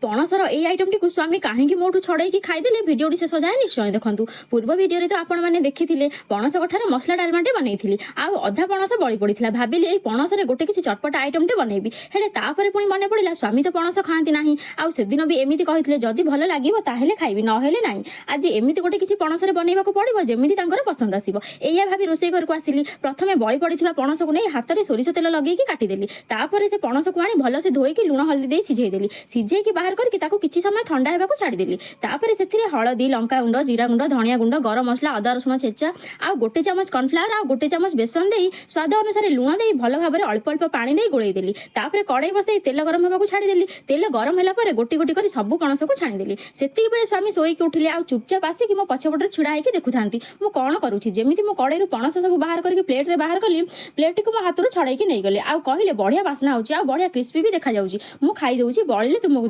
ପଣସର ଏଇ ଆଇଟମଟିକୁ ସ୍ୱାମୀ କାହିଁକି ମୋଠୁ ଛଡ଼େଇକି ଖାଇଦେଲେ ଭିଡ଼ିଓଟି ଶେଷ ଯାଏ ନିଶ୍ଚୟ ଦେଖନ୍ତୁ। ପୂର୍ବ ଭିଡ଼ିଓରେ ତ ଆପଣମାନେ ଦେଖିଥିଲେ ପଣସ କଠାର ମସଲା ଡାଲମାଟେ ବନେଇଥିଲି, ଆଉ ଅଧା ପଣସ ବଳି ପଡ଼ିଥିଲା। ଭାବିଲି ଏଇ ପଣସରେ ଗୋଟେ କିଛି ଚଟପଟା ଆଇଟମଟେ ବନେଇବି, ହେଲେ ତାପରେ ପୁଣି ମନେ ପଡ଼ିଲା ସ୍ୱାମୀ ତ ପଣସ ଖାଆନ୍ତି ନାହିଁ, ଆଉ ସେଦିନ ବି ଏମିତି କହିଥିଲେ ଯଦି ଭଲ ଲାଗିବ ତାହେଲେ ଖାଇବି, ନହେଲେ ନାହିଁ। ଆଜି ଏମିତି ଗୋଟେ କିଛି ପଣସରେ ବନେଇବାକୁ ପଡ଼ିବ ଯେମିତି ତାଙ୍କର ପସନ୍ଦ ଆସିବ। ଏଇଆ ଭାବି ରୋଷେଇ ଘରକୁ ଆସିଲି। ପ୍ରଥମେ ବଳି ପଡ଼ିଥିବା ପଣସକୁ ନେଇ ହାତରେ ସୋରିଷ ତେଲ ଲଗେଇକି କାଟିଦେଲି। ତାପରେ ସେ ପଣସକୁ ଆଣି ଭଲସେ ଧୋଇକି ଲୁଣ ହଳଦୀ ଦେଇ ସିଝେଇଦେଲି। ସିଝେଇକି ବାହାର କରିକି ତାକୁ କିଛି ସମୟ ଥଣ୍ଡା ହେବାକୁ ଛାଡ଼ିଦେଲି। ତାପରେ ସେଥିରେ ହଳଦୀ, ଲଙ୍କା ଗୁଣ୍ଡ, ଜିରା ଗୁଣ୍ଡ, ଧନିଆ ଗୁଣ୍ଡ, ଗରମ ମସଲା, ଅଦା ରସୁଣ ଛେଚା ଆଉ ଗୋଟେ ଚାମଚ କର୍ଣ୍ଣଫ୍ଲାୱାର ଆଉ ଗୋଟେ ଚାମଚ ବେସନ ଦେଇ ସ୍ୱାଦ ଅନୁସାରେ ଲୁଣ ଦେଇ ଭଲ ଭାବରେ ଅଳ୍ପ ଅଳ୍ପ ପାଣି ଦେଇ ଗୋଳେଇ ଦେଲି। ତାପରେ କଡ଼େଇ ବସେଇ ତେଲ ଗରମ ହେବାକୁ ଛାଡ଼ିଦେଲି। ତେଲ ଗରମ ହେଲା ପରେ ଗୋଟି ଗୋଟି କରି ସବୁ ପଣସକୁ ଛାଣିଦେଲି। ସେତିକି ବେଳେ ସ୍ୱାମୀ ଶୋଇକି ଉଠିଲେ, ଆଉ ଚୁପଚାପ ଆସିକି ମୋ ପଛପଟରେ ଛିଡ଼ା ହେଇକି ଦେଖୁଥାନ୍ତି ମୁଁ କ'ଣ କରୁଛି। ଯେମିତି ମୁଁ କଡ଼େଇରୁ ପଣସ ସବୁ ବାହାର କରିକି ପ୍ଲେଟ୍ରେ ବାହାର କଲି, ପ୍ଲେଟ୍ଟିକୁ ମୋ ହାତରୁ ଛଡ଼େଇକି ନେଇଗଲେ, ଆଉ କହିଲେ ବଢ଼ିଆ ବାସ୍ନା ହେଉଛି ଆଉ ବଢ଼ିଆ କ୍ରିସ୍ପି ବି ଦେଖାଯାଉଛି, ମୁଁ ଖାଇଦେଉଛି, ବଳିଲେ ତୁମକୁ